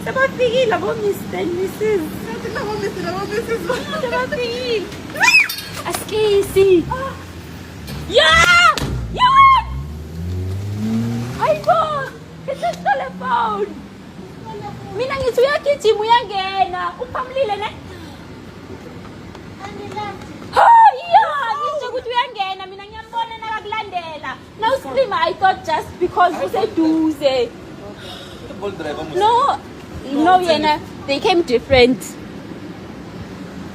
Sebafikile abo Mr and Mrs. Sebafikile. Askisi. Yeah! Yeah! Hayibo! It's telephone. Mina ngithi uyagijima uyangena. Uphamlile ne? Yeah, ngisho ukuthi uyangena mina ngiyambona nakakulandela. Now scream I thought just because useduze. No, yena they came different.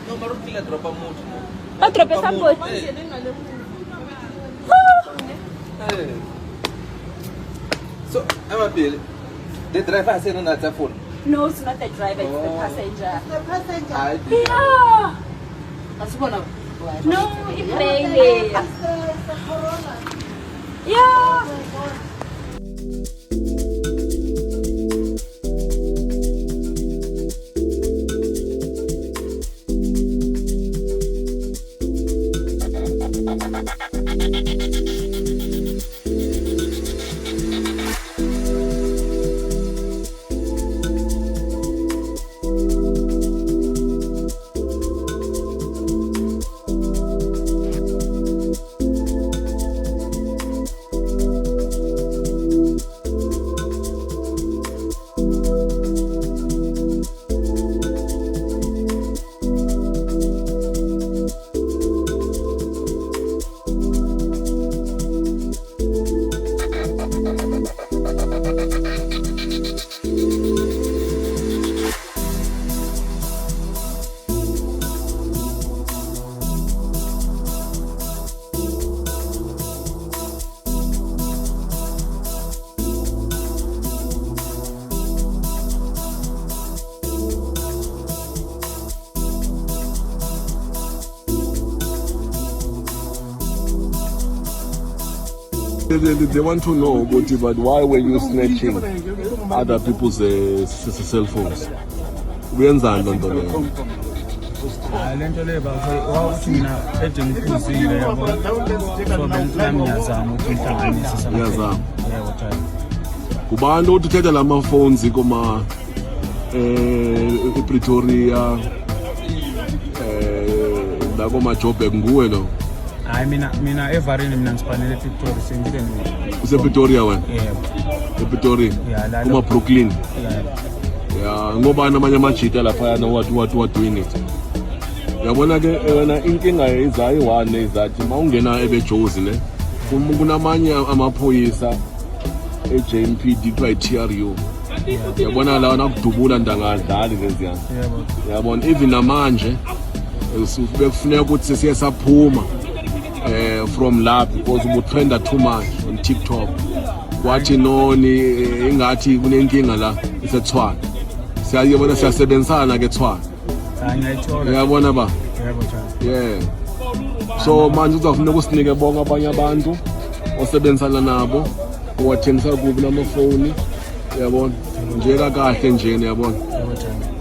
No, marukila dropa mutu. Dropa somebody. So, Amapil, the driver has another phone. No, it's not the driver, it's the passenger. The passenger. Yeah. No, it's raining. It's the corona. Yeah. They want to know, but why were you snatching other people's cell phones? Uyenzani loo nto leyo? Le nto leyo wakuthi mina ede ngiphuzile yabo so nami ngiyazama ukuthi ngihlanganise Uyazama. Kubantu uthi uthetha la ma-phones ePretoria nakoma-Joburg nguwe lo? hayi mina evarini mina ngisibhanele ePretoria sengile usePretoria wena? yebo ePretoria Yeah, kuma-Brooklyn yeah. ya ngobani amanye amajita laphayana what you are doing it uyabona ke wena inkinga izayo one izathi mawungena ebejozi ne kunamanye amaphoyisa eJMPD kuthiwa iTRU uyabona la nakudubula ndangadlali leziyana uyabona even namanje bekufuneka ukuthi siye saphuma from lab because ubutrenda too much on TikTok wathi noni ingathi kunenkinga la iseTshwane siyayibona siyasebenzisana ke eTshwane uyabona ba yeah so manje uzafuneka usinike bonke abanye abantu osebenzisana nabo owathengisa kubi namafoni uyabona nje kahle nje uyabona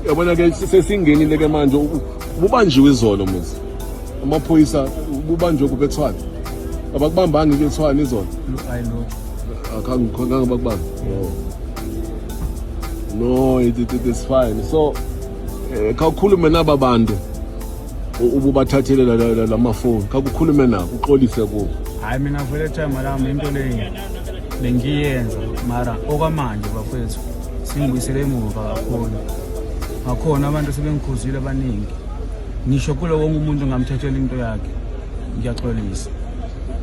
uyabona ke sesingenile ke manje ububanjiwe izolo muzi amaphoyisa ububanjwe kuphi eTshwane abakubambanga ke eTshwane izolo akangikhona ngabakubamba no it is fine so kakhulume naba bantu ububathathele la mafoni kakukhulume nabo uxolise kubo hayi mina vele time lami into leyo lengiyenza mara okwamanje bafethu singibuyisele emuva kakhulu ngakhona abantu sebengikhuzile abaningi ngisho kulo wonke umuntu ngamthathela into yakhe ngiyaxolisa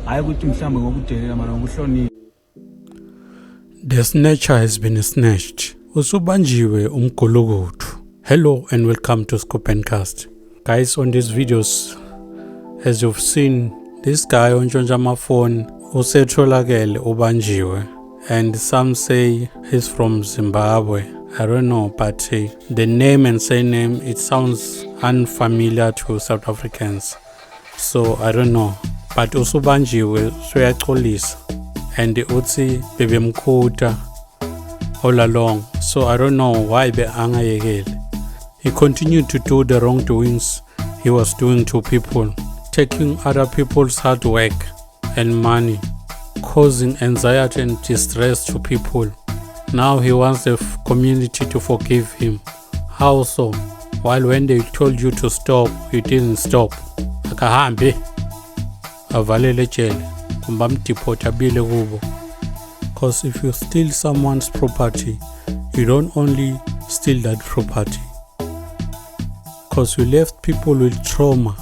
hayi ukuthi mhlambe ngokudelela mara ngokuhlonipha. The snatcher has been snatched. Usubanjiwe umgulukudu. Hello and welcome to Scopencast. Guys, on these videos, as you've seen, this guy on Jonjama phone usetholakele ubanjiwe, and some say he's from Zimbabwe. I don't know, but the name and surname, it sounds unfamiliar to South Africans. So I don't know. But usubanjiwe soyaxolisa, and uthi bebemkhuta all along. So I don't know why angayekele. He continued to do the wrongdoings he was doing to people, taking other people's hard work and money, causing anxiety and distress to people. Now he wants the community to forgive him. How so? While when they told you to stop, you didn't stop. Akahambe avalele jele kumbe amdeport abile kubo. Because if you steal someone's property, you don't only steal that property, because you left people with trauma,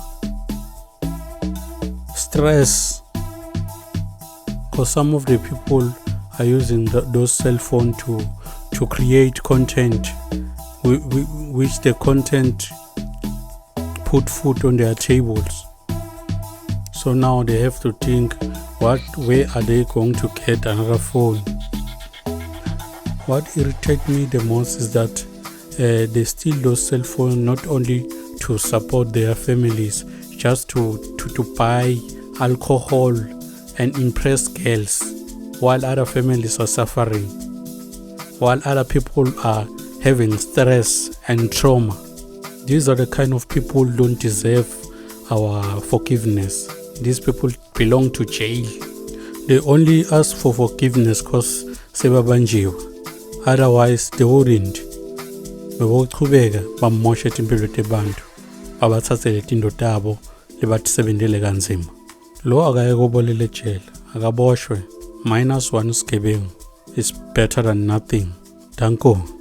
stress, because some of the people are using those cell phones to create content which the content put food on their tables. So now they have to think, where are they going to get another phone? What irritates me the most is that they steal those cell phones not only to support their families, just to buy alcohol and impress girls, while other families are suffering, while other people are having stress and trauma. These are the kind of people who don't deserve our forgiveness. These people belong to jail. They only ask for forgiveness because sebabanjiwe. Otherwise they wouldn't. Bebochubeka bamoshe impilo tebantu, babathathele izinto zabo lebatisebenzele kanzima. Lo akayekobolela ejele, akaboshwe. -1 sigebengu is better than nothing. Danko.